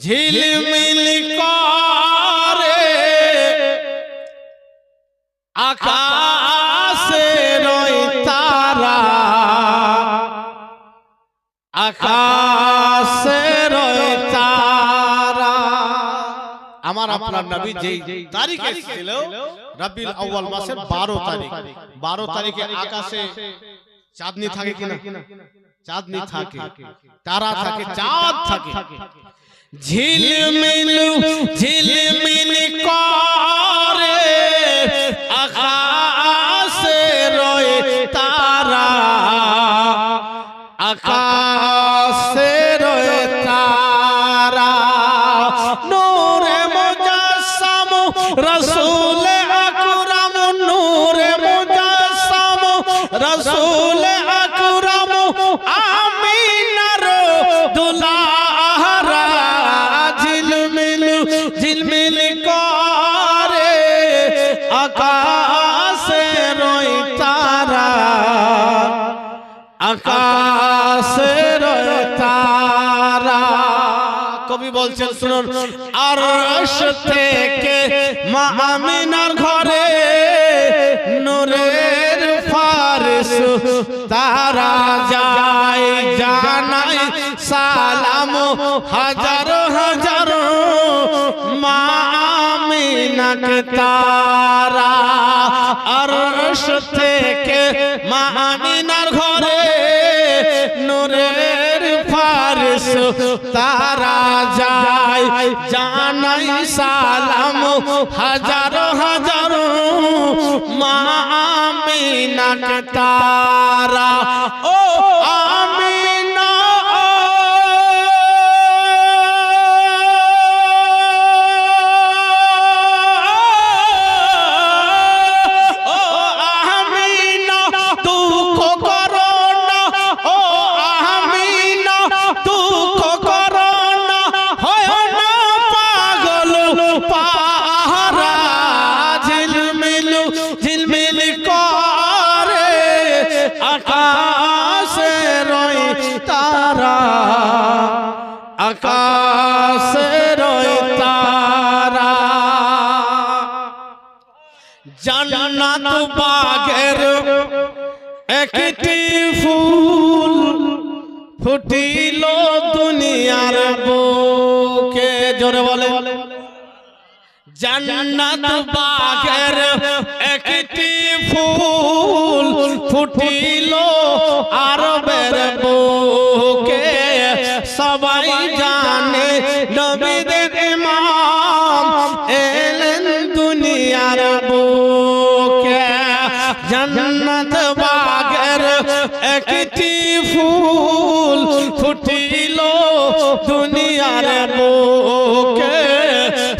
ঝিলমিল করে আকাশের তারা, আকাশের তারা। আমার আপনার নবী যেই তারিখে ছিল রবিউল আউয়াল মাসের 12 তারিখ, 12 তারিখে আকাশে চাঁদনি থাকে কিনা? চাঁদনি থাকে, তারা থাকে, চাঁদ থাকে। ঝিলমিল ঝিলমিল করে আকাশের তারা, আকাশের তারা। নূরে মুজাসসাম রাসূল আকরাম, নূরে মুজাসসাম রাসূল আকরাম, আমিনার দুলারা। ঝিলমিল ঝিলমিল করে আকাশের তারা, আকাশের তারা। কবি বলছেন শুনুন, আরশ থেকে মা আমিনার ঘরে নূরের ফারিস তারা যায়, জানাই সালাম হাজার হাজার মা আমিনাকে তারা। আরশ থেকে মা আমিনার ঘরে নূরের ফারিস তারা যায়, জানাই সালাম হাজার হাজার মা আমিনাকে তারা। ও আমিনা আকাশের তারা, আকাশের তারা। জান্নাত বাগের একটি ফুল ফুটিল দুনিয়ার বুকে। জোরে বলে, জান্নাত বাগের একটি ফুল ফুটিল আরবের বুকে। সবাই জানে নবীদের ইমাম এলেন দুনিয়ার বুকে। জান্নাত বাগের একটি ফুল ফুটিল দুনিয়ার বুকে।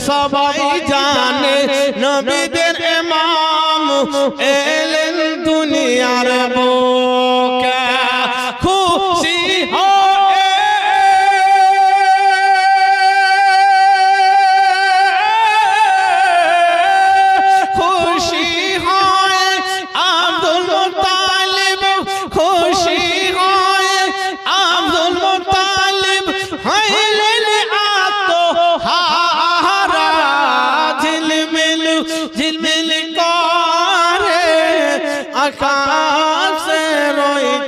সবাই জানে নবীদের ইমাম এলেন দুনিয়ার বুকে। খুশি হয়ে খুশি হয় আব্দুল মুত্তালিব, খুশি হয় আব্দুল মুত্তালিব হইলেন আত্মহারা। ঝিলমিল ঝিলমিল করে আকাশের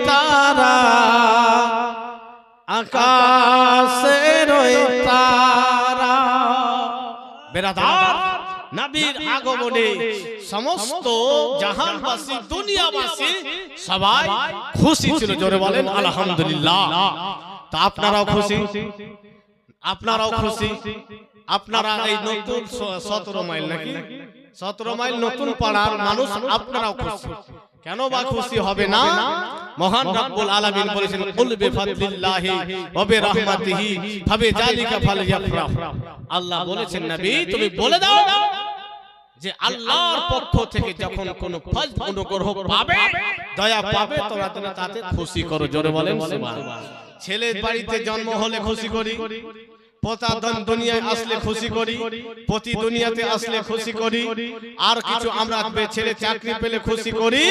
তারা, আকাশের তারা। বেরাদার, নবীর আগমনে সমস্ত জাহানবাসী, দুনিয়াবাসী সবাই খুশি ছিল। জোরে বলেন আলহামদুলিল্লাহ। তা আপনারাও খুশি, আপনারাও খুশি। আপনারা এই নতুন 17 মাইল নাকি 17 মাইল নতুন পাড়ার মানুষ, আপনারাও খুশি। কেন বা খুশি হবে না? মহান রব্বুল আলামিন বলেছেন, কুল বিফাদলিল্লাহি ওয়া বিরহমাতিহি ফাবিযালিকা ফালইফরাহ। আল্লাহ বলেছেন, নবী তুমি বলে দাও যে আল্লাহর পক্ষ থেকে যখন কোন ফজল অনুগ্রহ পাবে, দয়া পাবে, তোমরা তাতে খুশি করো। জোরে বলেন সুবহানাল্লাহ। ছেলের বাড়িতে জন্ম হলে খুশি করি, পোতাধন দুনিয়ায় আসলে খুশি করি, পতি দুনিয়াতে আসলে খুশি করি, আর কিছু আমরা ছেলে চাকরি পেলে খুশি করি।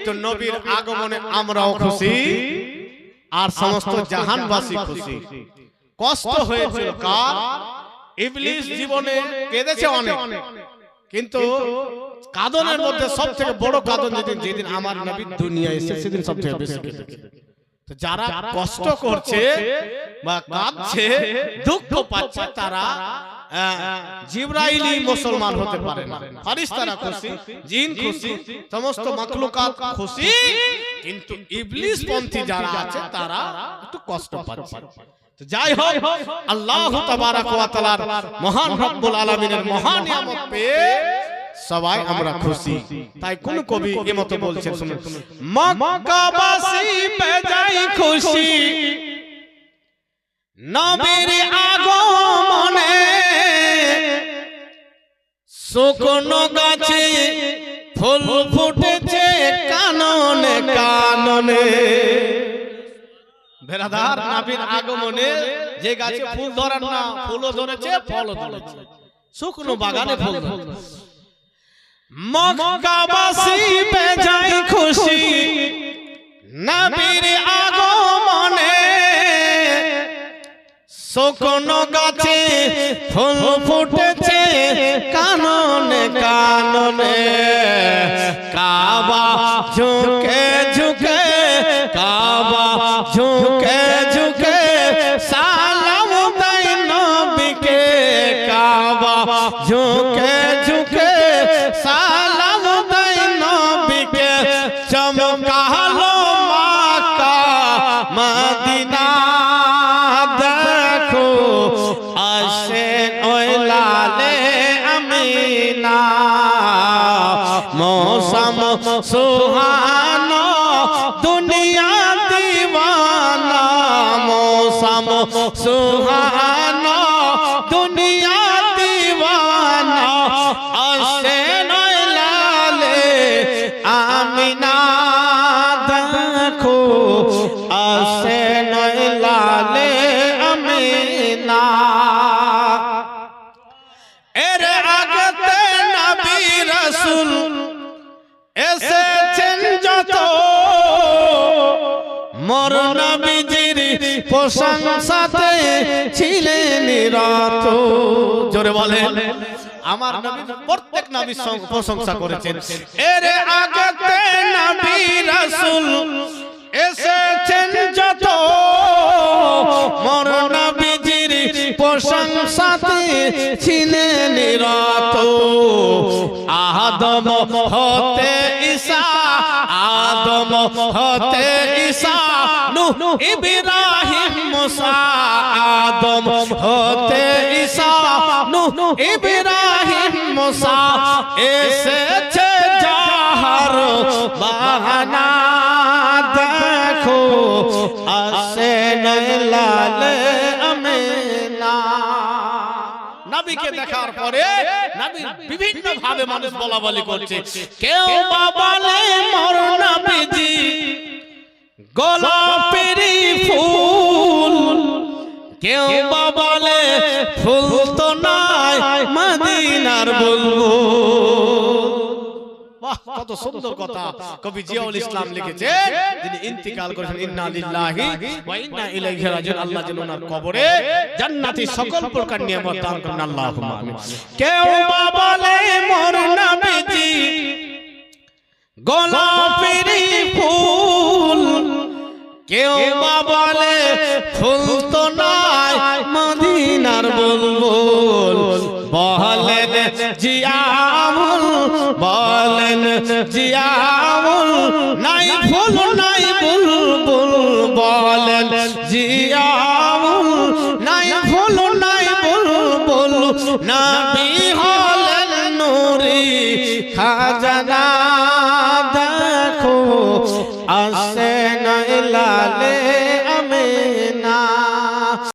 তো নবীর আগমনে আমরাও খুশি, আর সমস্ত জাহানবাসী খুশি। কষ্ট হয়েছিল কার? ইবলিস জীবনে কেঁদেছে অনেক, কিন্তু কাঁদনের মধ্যে সবথেকে বড় কাঁদন যেদিন আমার নবী দুনিয়ায় এসেছে সেদিন সবথেকে বেশি কেঁদেছে। তো যারা কষ্ট করছে বা কাঁদছে, দুঃখ পাচ্ছে, তারা জিবরাইলি মুসলমান হতে পারে না। ফেরেশতারা খুশি, জিন খুশি, সমস্ত মাখলুকাত খুশি, কিন্তু ইবলিস পন্থী যারা আছে তারা একটু কষ্ট পাচ্ছে। তো যাই হোক, আল্লাহ তাবারাক ওয়া তাআলার মহান রব্বুল আলামিনের মহান নিয়ামত পেয়ে সবাই আমরা খুশি। তাই কোন কবি এমতো বলছেন, শুনুন, মক্কাবাসী বেজায় খুশি নবীর আগমনে, শুকনো গাছে ফুল ফুটেছে কাননে কাননে। বেরাদার, নবীর আগমনে যে গাছে ফুল ধরার না, ফুলও ধরেছে, ফলও ধরেছে, শুকনো বাগানে ফুল ধরেছে। মক্কাবাসী বেজায় খুশি নবীর আগমনে, শুকনো গাছে ফুল ফুটেছে কাননে কাননে। কাবা ঝুঁকে ঝুঁকে, কাবা ঝুঁকে ঝুঁকে সালাম দেয় নবীকে, কাবা ঝুঁকে ঝুঁকে সালাম দেয় নবীকে। চমকালো মক্কা মদিনা, দেখো আসেন ওই লালে আমিনা। মৌসম সুহানো দুনিয়া দিওয়ানা, মৌসম সুহানো দুনিয়া দিওয়ানা। আসেন ওই লালে আমিনা, দেখো আসেন ওই লালে আমিনা। এর আগতে নবী রাসূল এসেছেন যত, মোর নবীজির প্রশংসাতে ছিলেন নিরত। জোরে বলেন, আমার নবী প্রত্যেক নবীর প্রশংসা করেছেন। এর আগতে নবী রাসূল এসেছেন যত, মোর নবীজির প্রশংসাতে ছিলেন নিরত। আদম হতে ঈসা, আদম হতে ঈসা, নূহ ইব্রাহিম মুসা, আদম হতে ঈসা, নূহ ইব্রাহিম মুসা। এসেছে যাহার বাহানা, দেখো আসেন লালে আমিনা। নবীকে দেখার পরে নবীর বিভিন্ন ভাবে মানুষ বলা বলি করছে। কেউ বা বলে মোর নবীজি গোলাপের ফুল, কেউ বা বলে ফুল তো নাই মদিনার বুলবুল। বাহ, কত সুন্দর কথা কবি জিয়াউল ইসলাম লিখেছেন, যিনি ইন্তিকাল করেছেন। ইন্না লিল্লাহি ওয়া ইন্না ইলাইহি রাজিউন। আল্লাহ যেন ওনার কবরে জান্নাতি সকল প্রকার নিয়ামত দান করেন, আল্লাহুম্মা আমিন। কেউ বা বলে মোর নবীজি গোলাপের ফুল, কেউ বা বলে ফুল তো নাই মদিনার বুলবুল। বলেন জিয়াউল, বলেন জিয়াউল, নাই ফুল নাই বুলবুল। বলেন জিয়াউল, নাই ফুল নাই বুলবুল। নবী হলেন নূরি খাজানা, দেখো আসেন লালে